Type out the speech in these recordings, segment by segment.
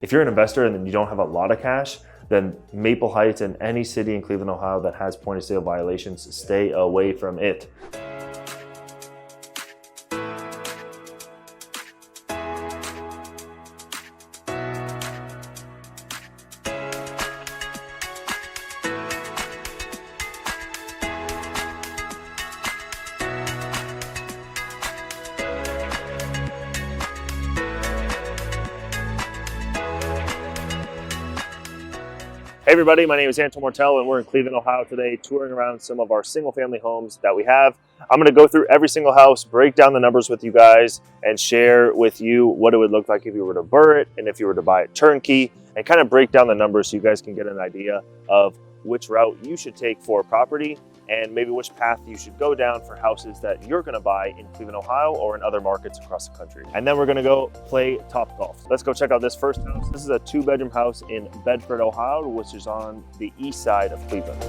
If you're an investor and you don't have a lot of cash, then Maple Heights and any city in Cleveland, Ohio that has point of sale violations, stay away from it. Hey everybody, my name is Antoine Martel and we're in Cleveland, Ohio today, touring around some of our single family homes that we have. I'm going to go through every single house, break down the numbers with you guys, and share with you what it would look like if you were to burr it and if you were to buy it turnkey, and kind of break down the numbers so you guys can get an idea of which route you should take for a property and maybe which path you should go down for houses that you're going to buy in Cleveland, Ohio or in other markets across the country. And then we're going to go play top golf. Let's go check out this first house. This is a 2-bedroom house in Bedford, Ohio, which is on the east side of Cleveland.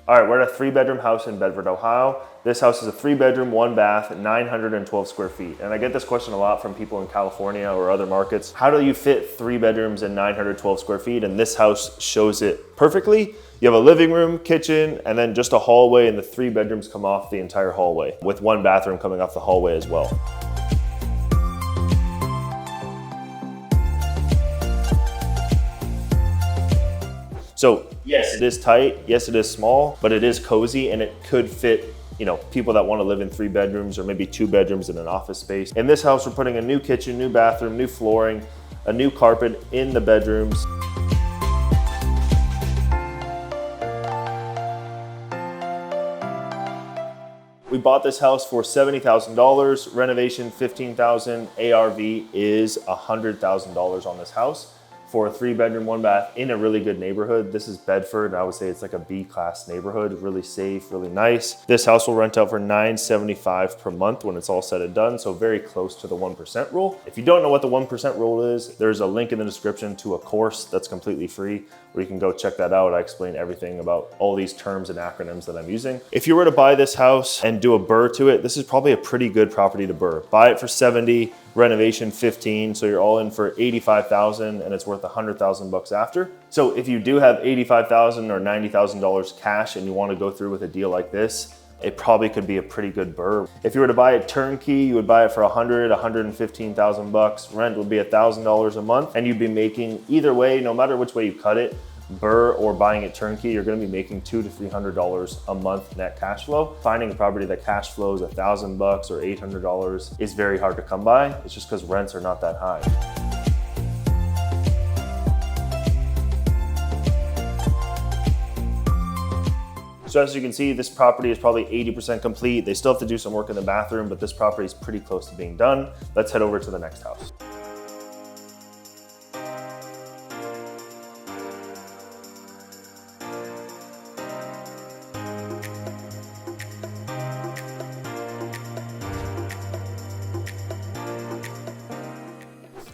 All right, we're at a 3-bedroom house in Bedford, Ohio. This house is a 3-bedroom, 1-bath, 912 square feet. And I get this question a lot from people in California or other markets. How do you fit 3 bedrooms and 912 square feet? And this house shows it perfectly. You have a living room, kitchen, and then just a hallway, and the 3 bedrooms come off the entire hallway, with 1 bathroom coming off the hallway as well. So yes, it is tight, yes, it is small, but it is cozy and it could fit, you know, people that want to live in 3 bedrooms or maybe 2 bedrooms in an office space. In this house, we're putting a new kitchen, new bathroom, new flooring, a new carpet in the bedrooms. We bought this house for $70,000, renovation $15,000, ARV is $100,000 on this house for a 3-bedroom, 1-bath in a really good neighborhood. This is Bedford. I would say it's like a B-class neighborhood, really safe, really nice. This house will rent out for $975 per month when it's all said and done, so very close to the 1% rule. If you don't know what the 1% rule is, there's a link in the description to a course that's completely free where you can go check that out. I explain everything about all these terms and acronyms that I'm using. If you were to buy this house and do a burr to it, this is probably a pretty good property to burr. Buy it for 70, renovation 15, so you're all in for 85,000 and it's worth 100,000 bucks after. So if you do have 85,000 or $90,000 cash and you want to go through with a deal like this, it probably could be a pretty good burr. If you were to buy it turnkey, you would buy it for 115,000 bucks. Rent would be $1,000 a month, and you'd be making, either way, no matter which way you cut it, burr or buying it turnkey, you're going to be making $200 to $300 a month net cash flow. Finding a property that cash flows $1,000 bucks or $800 is very hard to come by. It's just because rents are not that high. So as you can see, this property is probably 80% complete. They still have to do some work in the bathroom, but this property is pretty close to being done. Let's head over to the next house.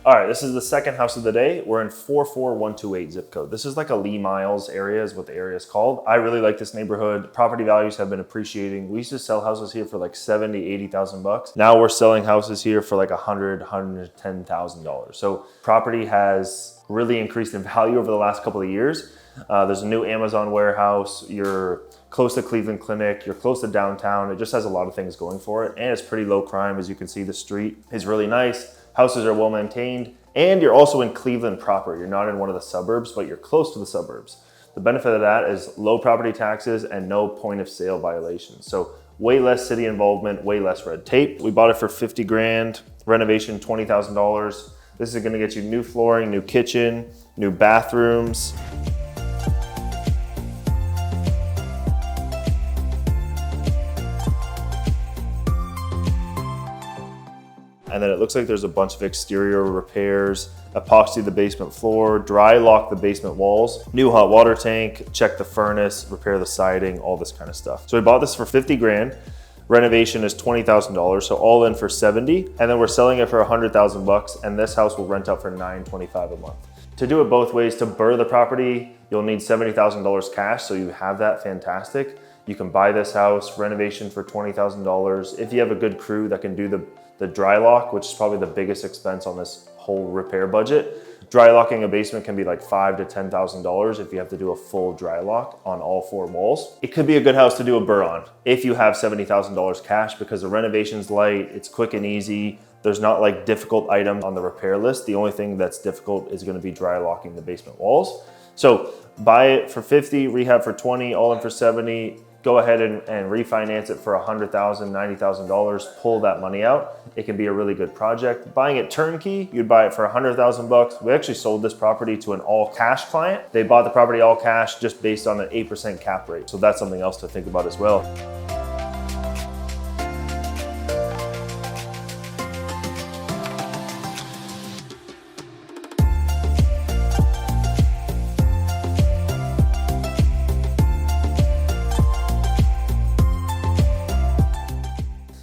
All right, this is the second house of the day. We're in 44128 zip code. This is like a Lee Miles area is what the area is called. I really like this neighborhood. Property values have been appreciating. We used to sell houses here for like 70, 80,000 bucks. Now we're selling houses here for like $110,000. So property has really increased in value over the last couple of years. There's a new Amazon warehouse. You're close to Cleveland Clinic. You're close to downtown. It just has a lot of things going for it. And it's pretty low crime. As you can see, the street is really nice. Houses are well maintained, and you're also in Cleveland proper. You're not in one of the suburbs, but you're close to the suburbs. The benefit of that is low property taxes and no point of sale violations. So way less city involvement, way less red tape. We bought it for 50 grand, renovation $20,000. This is gonna get you new flooring, new kitchen, new bathrooms. And then it looks like there's a bunch of exterior repairs, epoxy the basement floor, dry lock the basement walls, new hot water tank, check the furnace, repair the siding, all this kind of stuff. So we bought this for 50 grand. Renovation is $20,000, so all in for 70. And then we're selling it for 100,000 bucks, and this house will rent out for $925 a month. To do it both ways, to burr the property, you'll need $70,000 cash, so you have that, fantastic. You can buy this house, renovation for $20,000. If you have a good crew that can do the the dry lock, which is probably the biggest expense on this whole repair budget. Dry locking a basement can be like $5,000 to $10,000 if you have to do a full dry lock on all 4 walls. It could be a good house to do a burr on if you have $70,000 cash, because the renovation's light, it's quick and easy. There's not like difficult items on the repair list. The only thing that's difficult is gonna be dry locking the basement walls. So buy it for 50, rehab for 20, all in for 70. Go ahead and refinance it for $100,000, $90,000, pull that money out. It can be a really good project. Buying it turnkey, you'd buy it for $100,000. We actually sold this property to an all cash client. They bought the property all cash just based on an 8% cap rate. So that's something else to think about as well.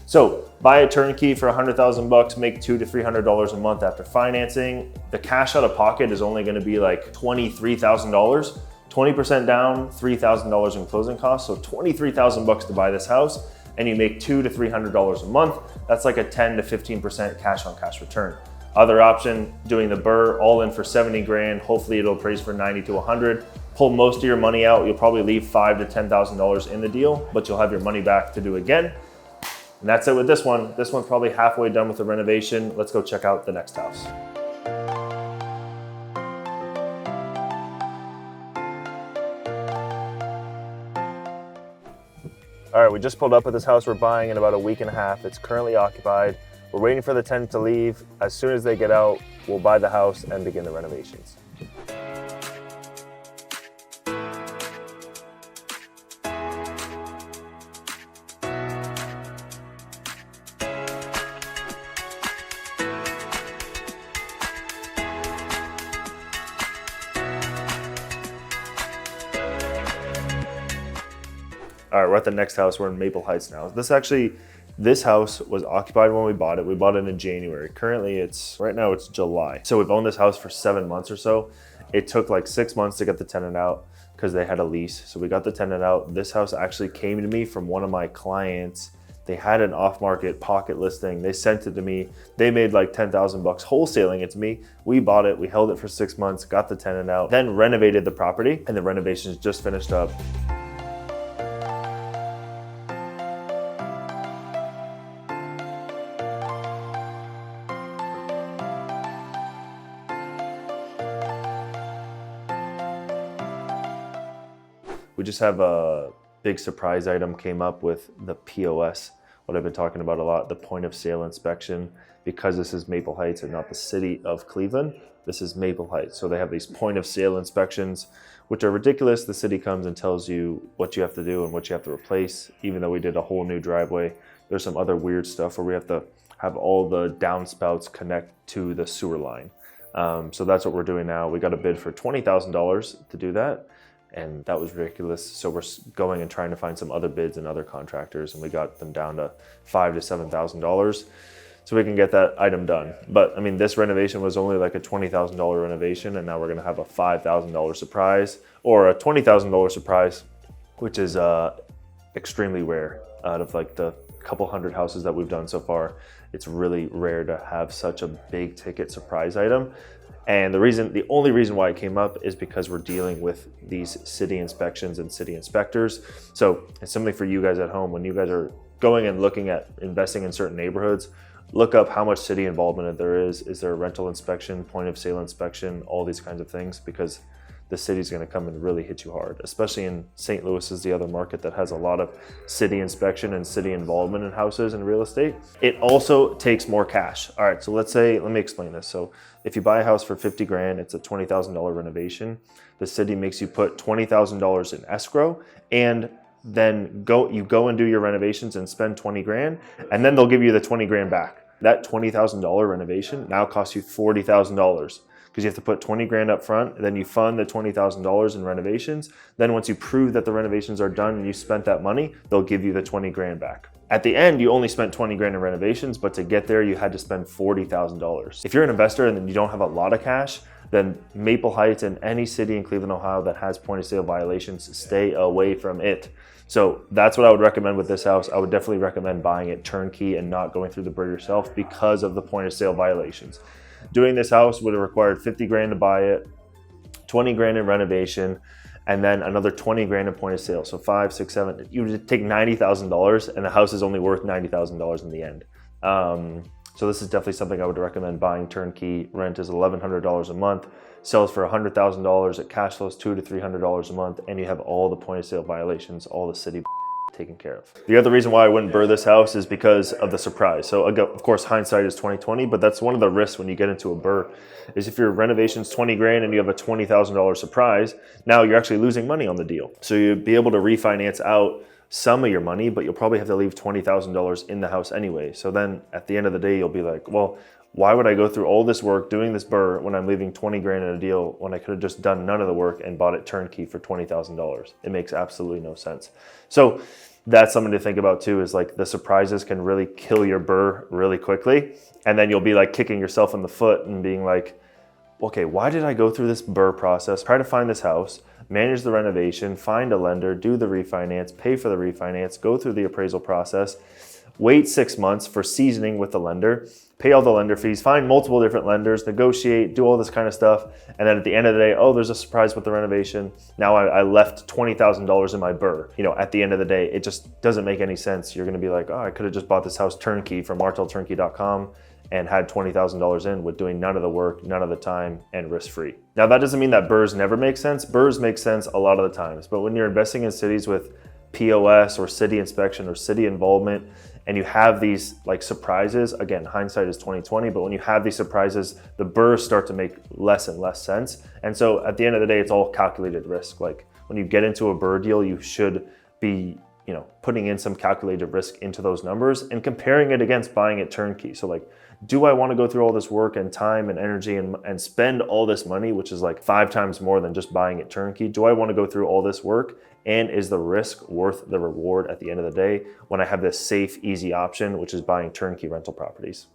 So buy a turnkey for $100,000, make $200 to $300 a month after financing. The cash out of pocket is only gonna be like $23,000. 20% down, $3,000 in closing costs. So $23,000 to buy this house, and you make $200 to $300 a month. That's like a 10 to 15% cash on cash return. Other option, doing the burr, all in for 70 grand. Hopefully it'll appraise for 90 to 100. Pull most of your money out. You'll probably leave $5,000 to $10,000 in the deal, but you'll have your money back to do again. And that's it with this one. This one's probably halfway done with the renovation. Let's go check out the next house. All right, we just pulled up at this house we're buying in about a week and a half. It's currently occupied. We're waiting for the tenant to leave. As soon as they get out, we'll buy the house and begin the renovations. All right, we're at the next house. We're in Maple Heights now. This house was occupied when we bought it. We bought it in January. Currently, right now it's July. So we've owned this house for 7 months or so. It took like 6 months to get the tenant out because they had a lease. So we got the tenant out. This house actually came to me from one of my clients. They had an off-market pocket listing. They sent it to me. They made like $10,000 wholesaling it to me. We bought it. We held it for 6 months, got the tenant out, then renovated the property, and the renovations just finished up. We just have a big surprise item came up with the POS, what I've been talking about a lot, the point of sale inspection. Because this is Maple Heights and not the city of Cleveland, this is Maple Heights. So they have these point of sale inspections, which are ridiculous. The city comes and tells you what you have to do and what you have to replace. Even though we did a whole new driveway, there's some other weird stuff where we have to have all the downspouts connect to the sewer line. So that's what we're doing now. We got a bid for $20,000 to do that. And that was ridiculous. So we're going and trying to find some other bids and other contractors, and we got them down to $5,000 to $7,000 so we can get that item done. But I mean, this renovation was only like a $20,000 renovation, and now we're gonna have a $5,000 surprise or a $20,000 surprise, which is extremely rare. Out of like the couple hundred houses that we've done so far, it's really rare to have such a big ticket surprise item. And the only reason why it came up is because we're dealing with these city inspections and city inspectors. So it's something for you guys at home. When you guys are going and looking at investing in certain neighborhoods, look up how much city involvement there is. Is there a rental inspection, point of sale inspection, all these kinds of things, because the city's gonna come and really hit you hard, especially in St. Louis is the other market that has a lot of city inspection and city involvement in houses and real estate. It also takes more cash. All right, so let me explain this. So if you buy a house for 50 grand, it's a $20,000 renovation. The city makes you put $20,000 in escrow, and then you go and do your renovations and spend 20 grand, and then they'll give you the 20 grand back. That $20,000 renovation now costs you $40,000. Because you have to put 20 grand up front, and then you fund the $20,000 in renovations. Then once you prove that the renovations are done and you spent that money, they'll give you the 20 grand back. At the end, you only spent 20 grand in renovations, but to get there, you had to spend $40,000. If you're an investor and then you don't have a lot of cash, then Maple Heights and any city in Cleveland, Ohio that has point of sale violations, stay away from it. So that's what I would recommend with this house. I would definitely recommend buying it turnkey and not going through the BRRRR yourself because of the point of sale violations. Doing this house would have required 50 grand to buy it, 20 grand in renovation, and then another 20 grand in point of sale. So 5, 6, 7, you would take $90,000 and the house is only worth $90,000 in the end. So this is definitely something I would recommend buying turnkey. Rent is $1,100 a month, sells for $100,000, it cash flows $200 to $300 a month, and you have all the point of sale violations, all the city taken care of. The other reason why I wouldn't BRRRR this house is because of the surprise. So of course, hindsight is 20/20, but that's one of the risks when you get into a BRRRR is if your renovation's 20 grand and you have a $20,000 surprise, now you're actually losing money on the deal. So you'd be able to refinance out some of your money, but you'll probably have to leave $20,000 in the house anyway. So then at the end of the day, you'll be like, well, why would I go through all this work doing this BRRRR when I'm leaving 20 grand in a deal when I could have just done none of the work and bought it turnkey for $20,000? It makes absolutely no sense. So that's something to think about too, is like the surprises can really kill your BRRRR really quickly. And then you'll be like kicking yourself in the foot and being like, okay, why did I go through this BRRRR process, try to find this house, manage the renovation, find a lender, do the refinance, pay for the refinance, go through the appraisal process, wait 6 months for seasoning with the lender, pay all the lender fees, find multiple different lenders, negotiate, do all this kind of stuff. And then at the end of the day, oh, there's a surprise with the renovation. Now I left $20,000 in my BRRRR. You know, at the end of the day, it just doesn't make any sense. You're gonna be like, oh, I could have just bought this house turnkey from martelturnkey.com and had $20,000 in with doing none of the work, none of the time, and risk-free. Now that doesn't mean that BRRRRs never make sense. BRRRRs make sense a lot of the times, but when you're investing in cities with POS or city inspection or city involvement, and you have these like surprises, again, hindsight is 20/20, but when you have these surprises, the BRRRRs start to make less and less sense. And so at the end of the day, it's all calculated risk. Like when you get into a BRRRR deal, you should be, you know, putting in some calculated risk into those numbers and comparing it against buying it turnkey. So like, do I want to go through all this work and time and energy and spend all this money, which is like 5 times more than just buying it turnkey? Do I want to go through all this work? And is the risk worth the reward at the end of the day when I have this safe, easy option, which is buying turnkey rental properties?